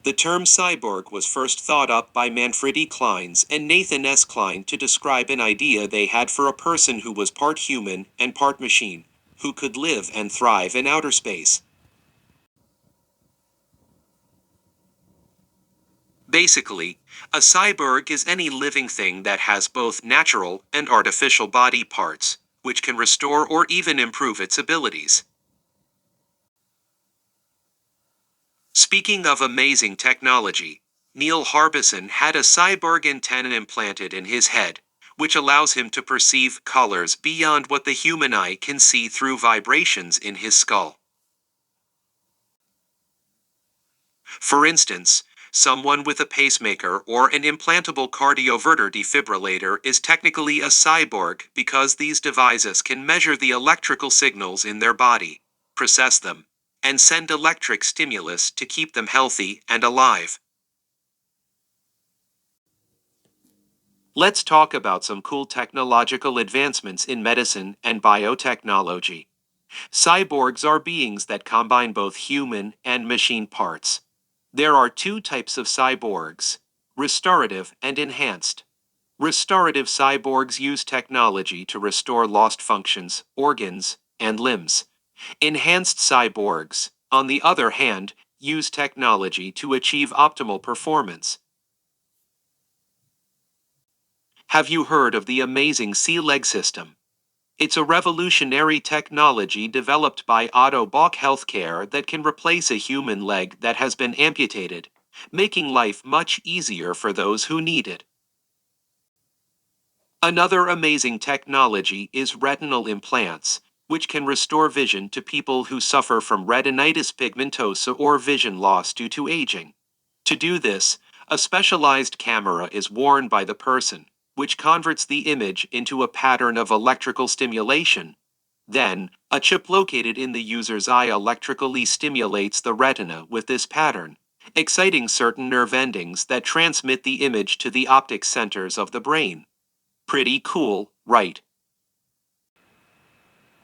The term cyborg was first thought up by Manfred E. Clynes and Nathan S. Kline to describe an idea they had for a person who was part human and part machine, who could live and thrive in outer space. Basically, a cyborg is any living thing that has both natural and artificial body parts, which can restore or even improve its abilities. Speaking of amazing technology, Neil Harbison had a cyborg antenna implanted in his head, which allows him to perceive colors beyond what the human eye can see through vibrations in his skull. For instance, someone with a pacemaker or an implantable cardioverter-defibrillator is technically a cyborg because these devices can measure the electrical signals in their body, process them, and send electric stimulus to keep them healthy and alive. Let's talk about some cool technological advancements in medicine and biotechnology. Cyborgs are beings that combine both human and machine parts. There are two types of cyborgs: restorative and enhanced. Restorative cyborgs use technology to restore lost functions, organs, and limbs. Enhanced cyborgs, on the other hand, use technology to achieve optimal performance. Have you heard of the amazing sea leg system? It's a revolutionary technology developed by Otto Bach Healthcare that can replace a human leg that has been amputated, making life much easier for those who need it. Another amazing technology is retinal implants, which can restore vision to people who suffer from retinitis pigmentosa or vision loss due to aging. To do this, a specialized camera is worn by the person, which converts the image into a pattern of electrical stimulation. Then, a chip located in the user's eye electrically stimulates the retina with this pattern, exciting certain nerve endings that transmit the image to the optic centers of the brain. Pretty cool, right?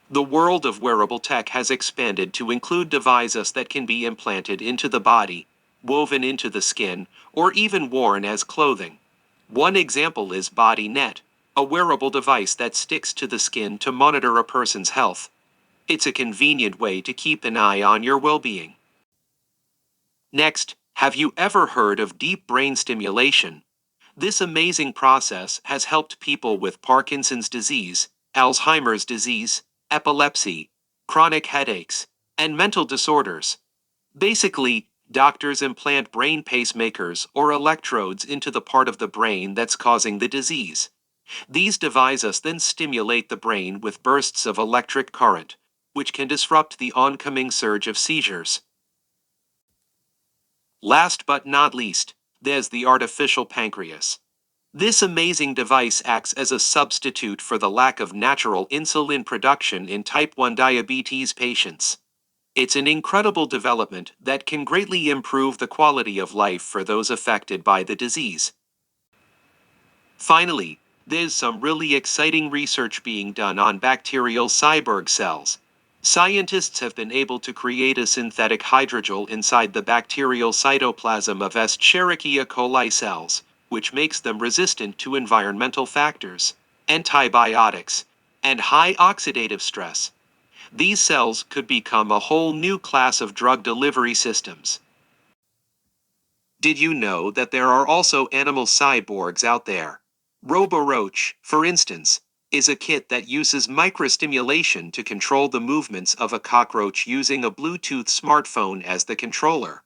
The world of wearable tech has expanded to include devices that can be implanted into the body, woven into the skin, or even worn as clothing. One example is Body Net, a wearable device that sticks to the skin to monitor a person's health. It's a convenient way to keep an eye on your well-being. Next, have you ever heard of deep brain stimulation? This amazing process has helped people with Parkinson's disease, Alzheimer's disease, epilepsy, chronic headaches, and mental disorders. Basically, doctors implant brain pacemakers or electrodes into the part of the brain that's causing the disease. These devices then stimulate the brain with bursts of electric current, which can disrupt the oncoming surge of seizures. Last but not least, there's the artificial pancreas. This amazing device acts as a substitute for the lack of natural insulin production in type 1 diabetes patients. It's an incredible development that can greatly improve the quality of life for those affected by the disease. Finally, there's some really exciting research being done on bacterial cyborg cells. Scientists have been able to create a synthetic hydrogel inside the bacterial cytoplasm of Escherichia coli cells, which makes them resistant to environmental factors, antibiotics, and high oxidative stress. These cells could become a whole new class of drug delivery systems. Did you know that there are also animal cyborgs out there? RoboRoach, for instance, is a kit that uses microstimulation to control the movements of a cockroach using a Bluetooth smartphone as the controller.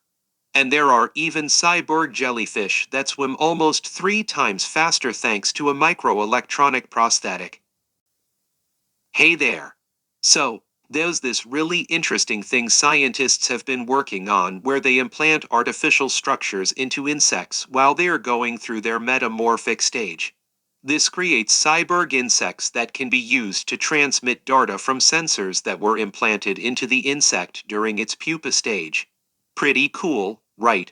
And there are even cyborg jellyfish that swim almost 3 times faster thanks to a microelectronic prosthetic. Hey there. So, there's this really interesting thing scientists have been working on where they implant artificial structures into insects while they are going through their metamorphic stage. This creates cyborg insects that can be used to transmit data from sensors that were implanted into the insect during its pupa stage. Pretty cool, right?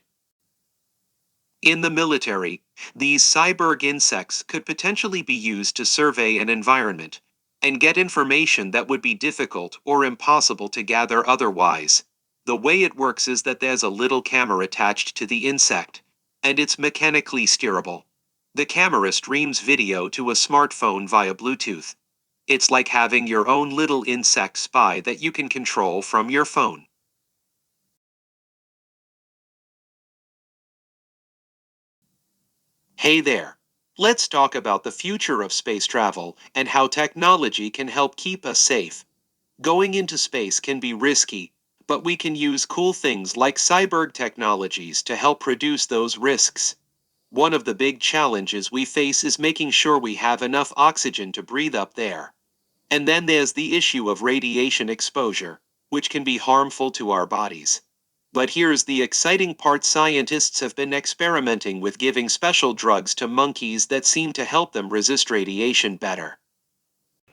In the military, these cyborg insects could potentially be used to survey an environment and get information that would be difficult or impossible to gather otherwise. The way it works is that there's a little camera attached to the insect, and it's mechanically steerable. The camera streams video to a smartphone via Bluetooth. It's like having your own little insect spy that you can control from your phone. Hey there. Let's talk about the future of space travel and how technology can help keep us safe. Going into space can be risky, but we can use cool things like cyborg technologies to help reduce those risks. One of the big challenges we face is making sure we have enough oxygen to breathe up there. And then there's the issue of radiation exposure, which can be harmful to our bodies. But here's the exciting part: scientists have been experimenting with giving special drugs to monkeys that seem to help them resist radiation better.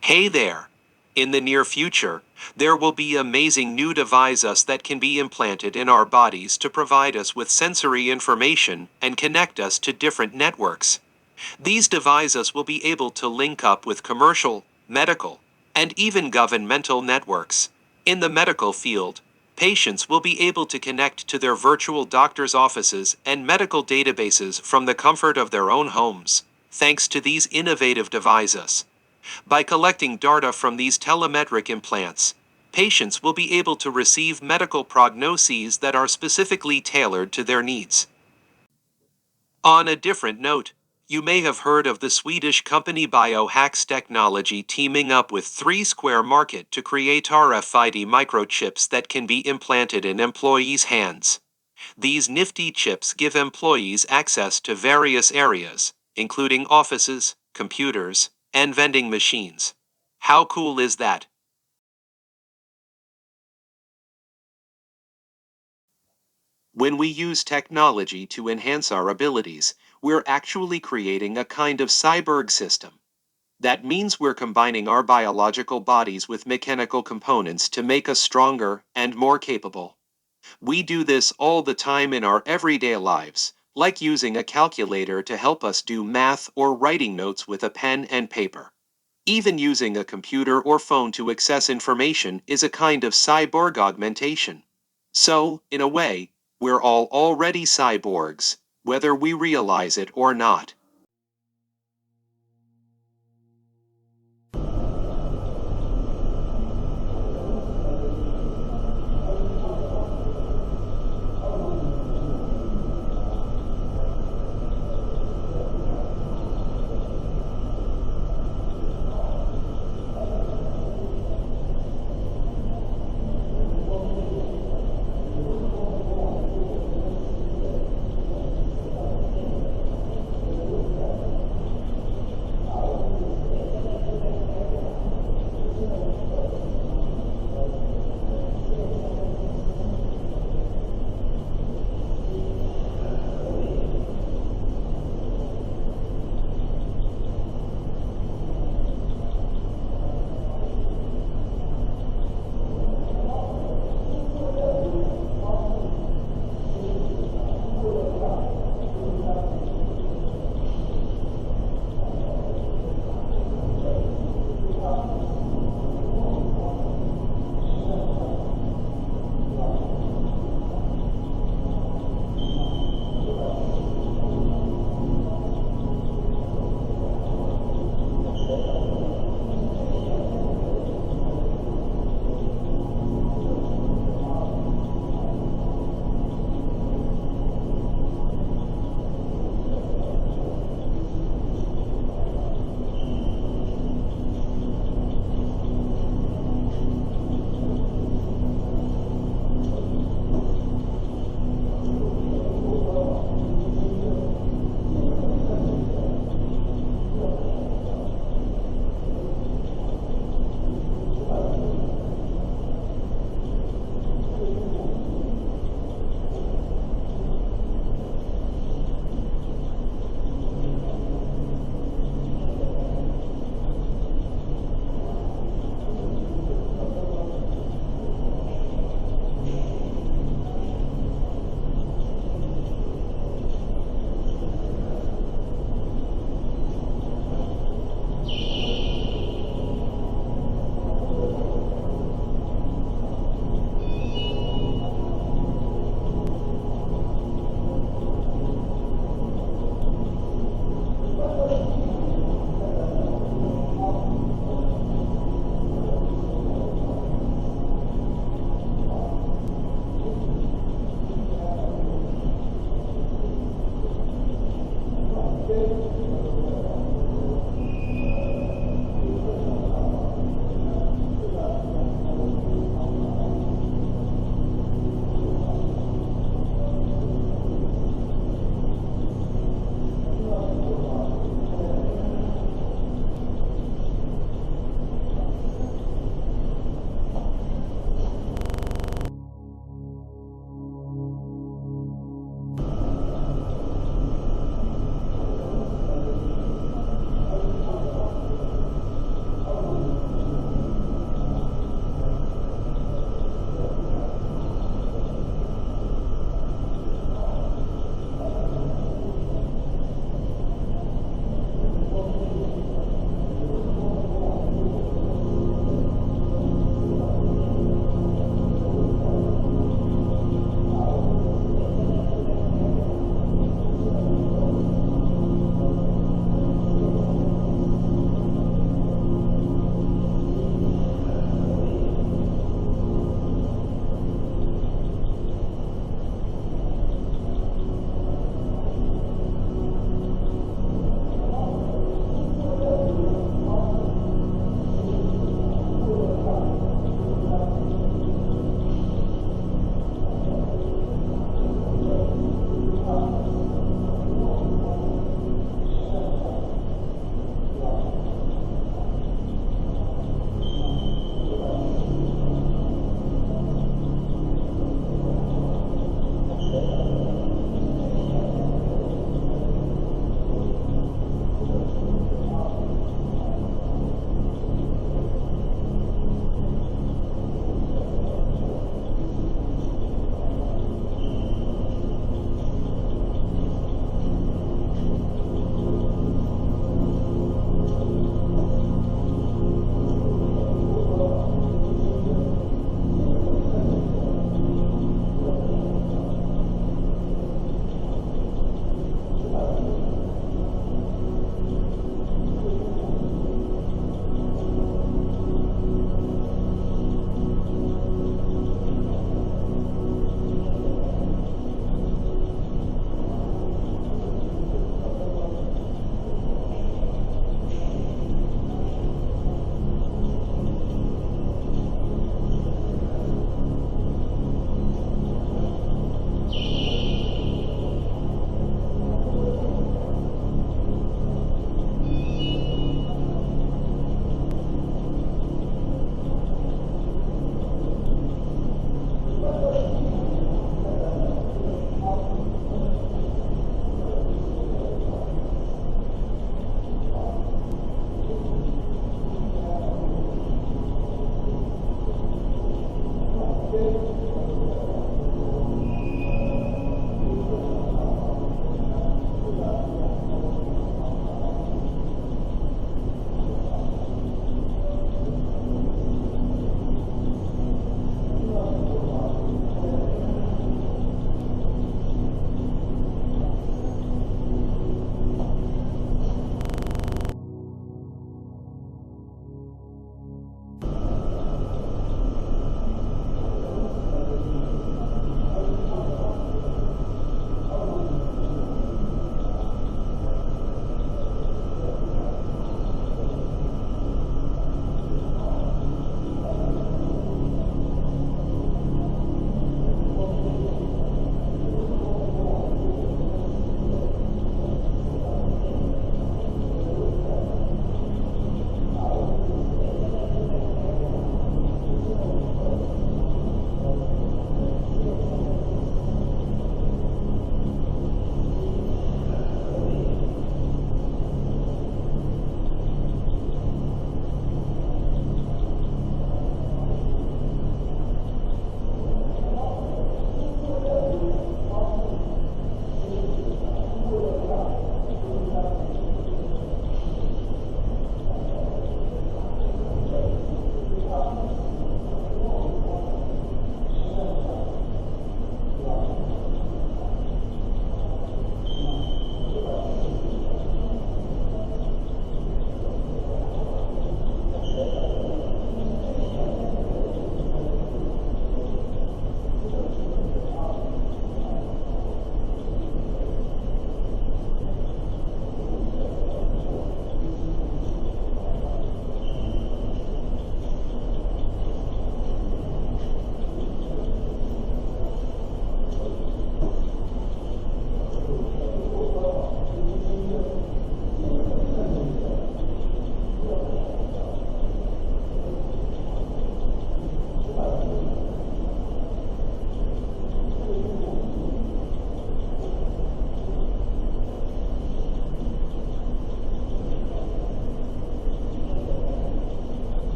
Hey there! In the near future, there will be amazing new devices that can be implanted in our bodies to provide us with sensory information and connect us to different networks. These devices will be able to link up with commercial, medical, and even governmental networks. In the medical field, patients will be able to connect to their virtual doctor's offices and medical databases from the comfort of their own homes, thanks to these innovative devices. By collecting data from these telemetric implants, patients will be able to receive medical prognoses that are specifically tailored to their needs. On a different note, you may have heard of the Swedish company Biohacks Technology teaming up with 3 Square Market to create RFID microchips that can be implanted in employees' hands. These nifty chips give employees access to various areas, including offices, computers, and vending machines. How cool is that? When we use technology to enhance our abilities, we're actually creating a kind of cyborg system. That means we're combining our biological bodies with mechanical components to make us stronger and more capable. We do this all the time in our everyday lives, like using a calculator to help us do math or writing notes with a pen and paper. Even using a computer or phone to access information is a kind of cyborg augmentation. So, in a way, we're all already cyborgs, whether we realize it or not.